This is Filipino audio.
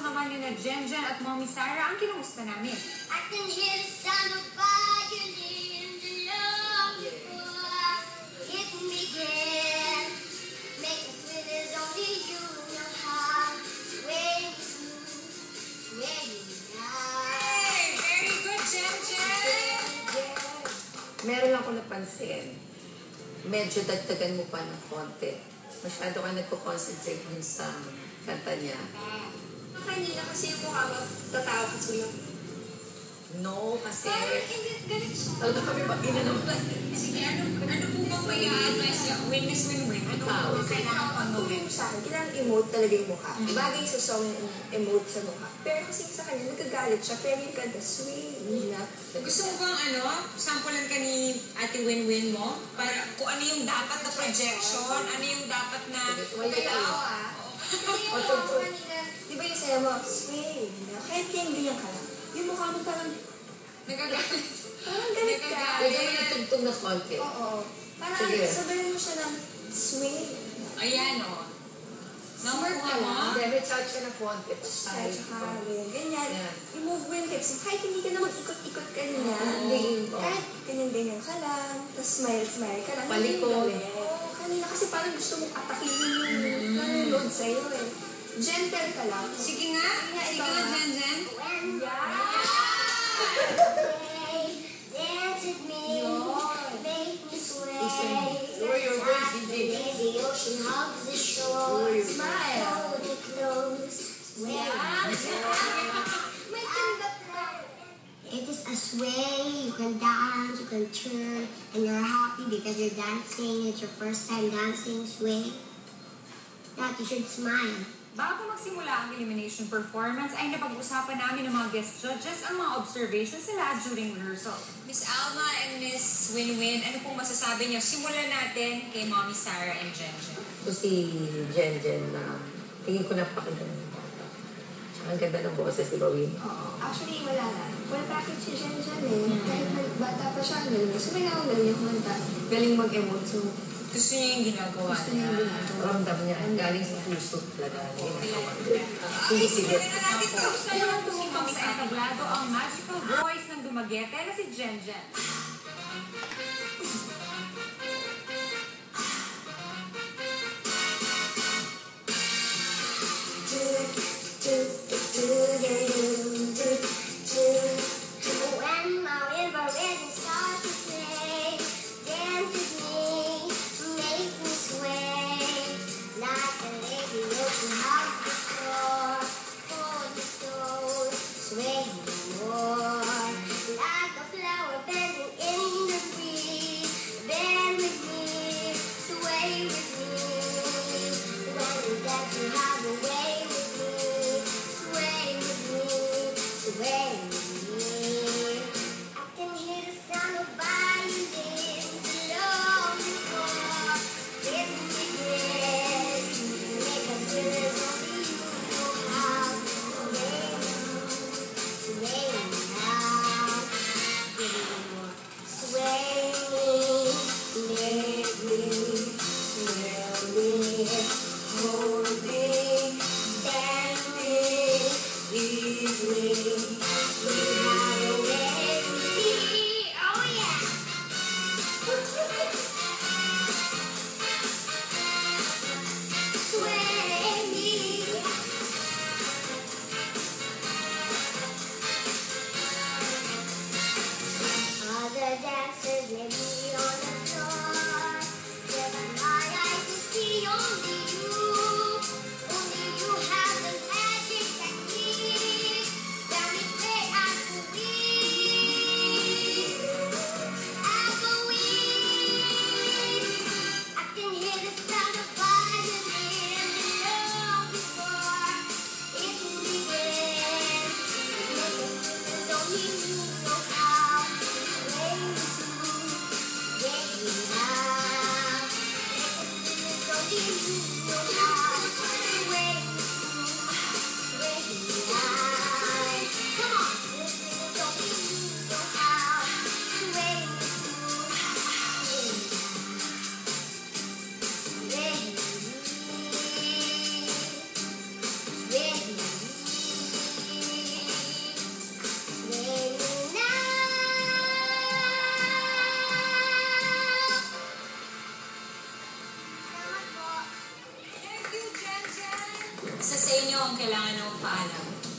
naman yun na Jen at Mommy Sarah ang kinamusta namin. I can hear the sound of violin, the love before it began. Make it with as only you know how. Sway me smooth, sway me now. Hey, very good, Jen! Meron ako napansin. Medyo dagdagan mo pa ng konti. Masyado ka nagko-concentrate dun sa kanta niya. Kanina kasi yung mukha mo, tatawa ka suyo. No, kasi... Parang hindi, ganit siya. Talaga kami mag-ina naman. Sige, ano po bang may advice niya? Win is win-win. Ano po kailangan pang gawin? Sa akin, kailangan emote talaga yung mukha. Bagay sa song yung emote sa mukha. Pero kasi sa kanya, nagkagalit siya. Pero yung kanta, sweet. Gusto mo bang sampulan ka ni Ate Win-Win mo? Para kung ano yung dapat na projection, ano yung dapat na... Kaya ako Kasi yung mukha mo kanina, di ba yung sayo mo, sweet. Kahit kaya ganyan ka lang. Yung mukha mo parang... Nagagalit. Parang galit ka. Pwede mo itugtog na konti. Oo. Parang Sige. sabayan mo siya ng sweet. Ayan, Number Smooth 1 mo? Hindi, may touch ka na konti. Kaya tsaka, ganyan. Yan. I-move mo yung hips. Kahit hindi ka na mag-ikot-ikot kanina. Kahit ganyan-ganyan ka lang. Tapos smile-smile ka lang. Palikod. Oo, kanina kasi parang gusto mong atakihin yung nanonood sa'yo eh. Gentle ka lang. Sige nga, Jen. Dance with me, make me sway. Lower your voice, DJ. The ocean hugs the shore. Smile. Hold it close. Sway. May tanda ka. It is a sway. You can dance, you can turn, and you're happy because you're dancing. It's your first time dancing sway. That you should smile. Bago magsimula ang elimination performance, ay napag-usapan namin ng mga guest judges ang mga observations nila during rehearsal. Miss Alma and Miss Win-Win, ano pong masasabi niyo? Simulan natin kay Mommy Sarah and Jen. Ito si Jen na tingin ko napakaganda ng bata. Tsaka ang ganda ng boses, di ba, Win? Oo. Actually, wala na. Full package si Jen eh. Kahit bata pa siya, ang galing. So, may galing yung kumanta. Galing mag-emote. So, Gusto niya yung ginagawa niya. Ramdam niya, galing sa puso talaga. Hindi sige. Simulan na natin ito. Gusto niyo lang tumupang sa entablado ang magical voice ng Dumaguete na si Jen. When my river rhythm starts to play, dance with me, make me sway. Like a lady ocean hugs the shore, hold me close, sway me more. Like a flower bending in the breeze, bend with me, sway with me. When you dance, you have a way with me, sway with me, sway with me. I can hear the sound of violins long before it begins. Make a difference only you know how. Sway me now, give me more. Sway me, make me, thrill me, hold me, dance me, lead me. We have a way with me. Oh yeah. Sway me. Other dancers may be on the floor, but my eyes can see only you. Only you have the magic I need. Tell me stay as a weed. As a weed. I can hear the sound of violin long before it begins. Make a difference only you know how. Sway me smooth, sway me now. Make a difference only you know how. Sway me smooth, sway me now. Come on, this is only you know how. Sway me smooth, sway me now. Sway me. Isa sa inyo ang kailangan ng paalam.